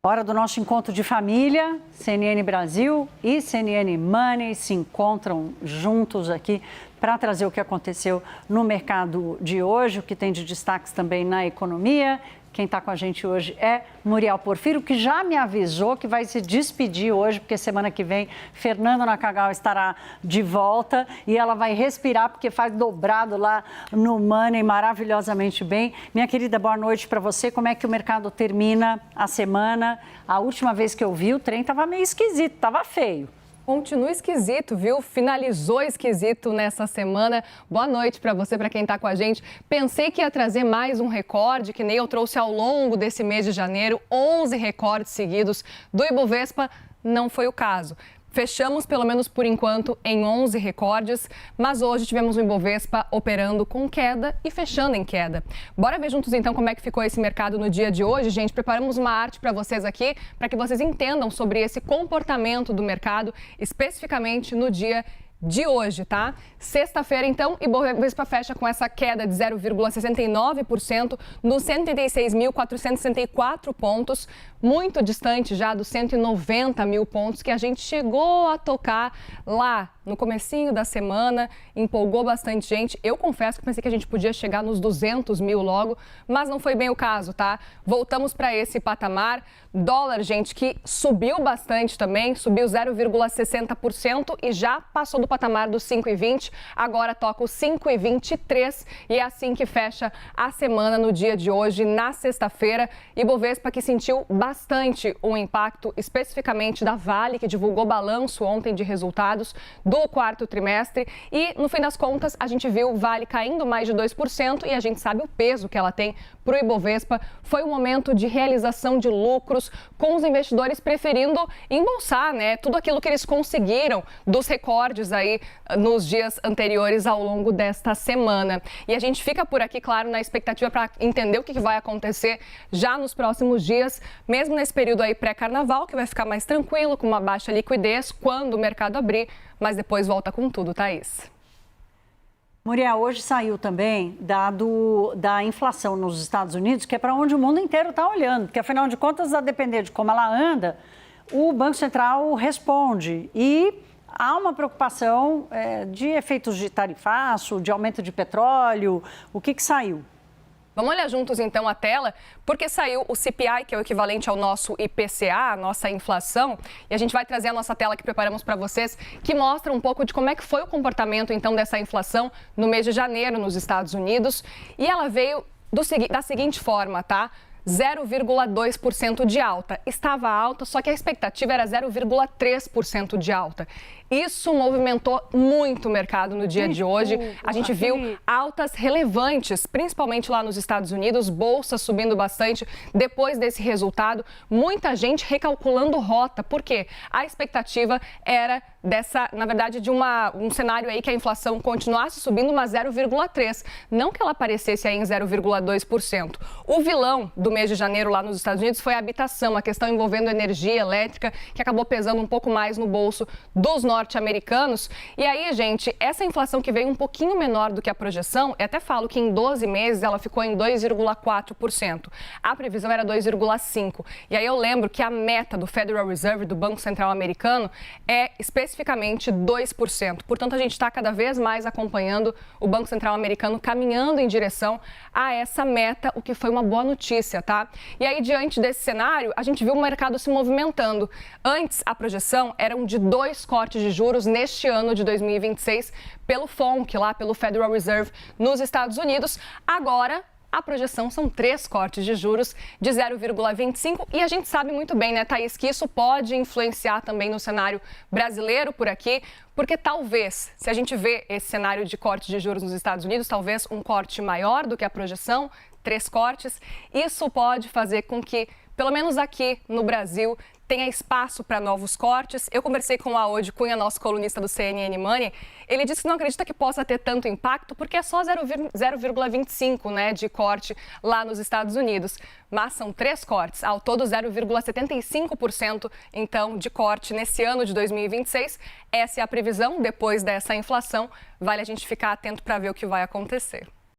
Hora do nosso encontro de família. CNN Brasil e CNN Money se encontram juntos aqui para trazer o que aconteceu no mercado de hoje, o que tem de destaques também na economia. Quem está com a gente hoje é Muriel Porfírio, que já me avisou que vai se despedir hoje, porque semana que vem Fernando Nakagawa estará de volta e ela vai respirar, porque faz dobrado lá no Money maravilhosamente bem. Minha querida, boa noite para você. Como é que o mercado termina a semana? A última vez que eu vi, o trem estava meio esquisito, estava feio. Continua esquisito, viu? Finalizou esquisito nessa semana. Boa noite para você, para quem está com a gente. Pensei que ia trazer mais um recorde, que nem eu trouxe ao longo desse mês de janeiro, 11 recordes seguidos do Ibovespa. Não foi o caso. Fechamos, pelo menos por enquanto, em 11 recordes, mas hoje tivemos o Ibovespa operando com queda e fechando em queda. Bora ver juntos, então, como é que ficou esse mercado no dia de hoje, gente? Preparamos uma arte para vocês aqui, para que vocês entendam sobre esse comportamento do mercado, especificamente no dia de hoje, tá? Sexta-feira, então, Ibovespa fecha com essa queda de 0,69% nos 136.464 pontos, muito distante já dos 190 mil pontos que a gente chegou a tocar lá no comecinho da semana, empolgou bastante gente. Eu confesso que pensei que a gente podia chegar nos 200 mil logo, mas não foi bem o caso, tá? Voltamos para esse patamar. Dólar, gente, que subiu bastante também, subiu 0,60% e já passou do patamar dos 5,20, agora toca os 5,23 e é assim que fecha a semana no dia de hoje, na sexta-feira. Ibovespa que sentiu bastante o impacto, especificamente da Vale, que divulgou balanço ontem de resultados do quarto trimestre e, no fim das contas, a gente viu o Vale caindo mais de 2% e a gente sabe o peso que ela tem para o Ibovespa. Foi um momento de realização de lucros, com os investidores preferindo embolsar, né? Tudo aquilo que eles conseguiram dos recordes aí nos dias anteriores ao longo desta semana. E a gente fica por aqui, claro, na expectativa para entender o que vai acontecer já nos próximos dias, mesmo nesse período aí pré-carnaval, que vai ficar mais tranquilo, com uma baixa liquidez quando o mercado abrir, mas depois volta com tudo, Thaís. Muriel, hoje saiu também dado da inflação nos Estados Unidos, que é para onde o mundo inteiro está olhando, porque afinal de contas, a depender de como ela anda, o Banco Central responde e há uma preocupação de efeitos de tarifaço, de aumento de petróleo. O que saiu? Vamos olhar juntos, então, a tela, porque saiu o CPI, que é o equivalente ao nosso IPCA, a nossa inflação, e a gente vai trazer a nossa tela que preparamos para vocês, que mostra um pouco de como é que foi o comportamento, então, dessa inflação no mês de janeiro nos Estados Unidos, e ela veio da seguinte forma, tá? 0,2% de alta. Estava alta, só que a expectativa era 0,3% de alta. Isso movimentou muito o mercado no dia de hoje. A gente viu altas relevantes, principalmente lá nos Estados Unidos, bolsa subindo bastante depois desse resultado. Muita gente recalculando rota, porque a expectativa era na verdade, de um cenário aí que a inflação continuasse subindo, mas 0,3%. Não que ela aparecesse aí em 0,2%. O vilão do mês de janeiro lá nos Estados Unidos foi a habitação, a questão envolvendo energia elétrica, que acabou pesando um pouco mais no bolso dos norte-americanos. E aí, gente, essa inflação que veio um pouquinho menor do que a projeção, eu até falo que em 12 meses ela ficou em 2,4%. A previsão era 2,5%. E aí eu lembro que a meta do Federal Reserve, do Banco Central americano, é especificamente 2%. Portanto, a gente está cada vez mais acompanhando o Banco Central americano caminhando em direção a essa meta, o que foi uma boa notícia, tá? E aí, diante desse cenário, a gente viu o mercado se movimentando. Antes, a projeção eram de 2 cortes de juros neste ano de 2026 pelo FONC, lá pelo Federal Reserve nos Estados Unidos. Agora, a projeção são 3 cortes de juros de 0,25% e a gente sabe muito bem, né, Thaís, que isso pode influenciar também no cenário brasileiro por aqui, porque talvez, se a gente vê esse cenário de corte de juros nos Estados Unidos, talvez um corte maior do que a projeção, 3 cortes, isso pode fazer com que, pelo menos aqui no Brasil, tenha espaço para novos cortes. Eu conversei com o Aode Cunha, nosso colunista do CNN Money. Ele disse que não acredita que possa ter tanto impacto, porque é só 0,25%, né, de corte lá nos Estados Unidos. Mas são 3 cortes, ao todo 0,75%, então, de corte nesse ano de 2026. Essa é a previsão depois dessa inflação. Vale a gente ficar atento para ver o que vai acontecer.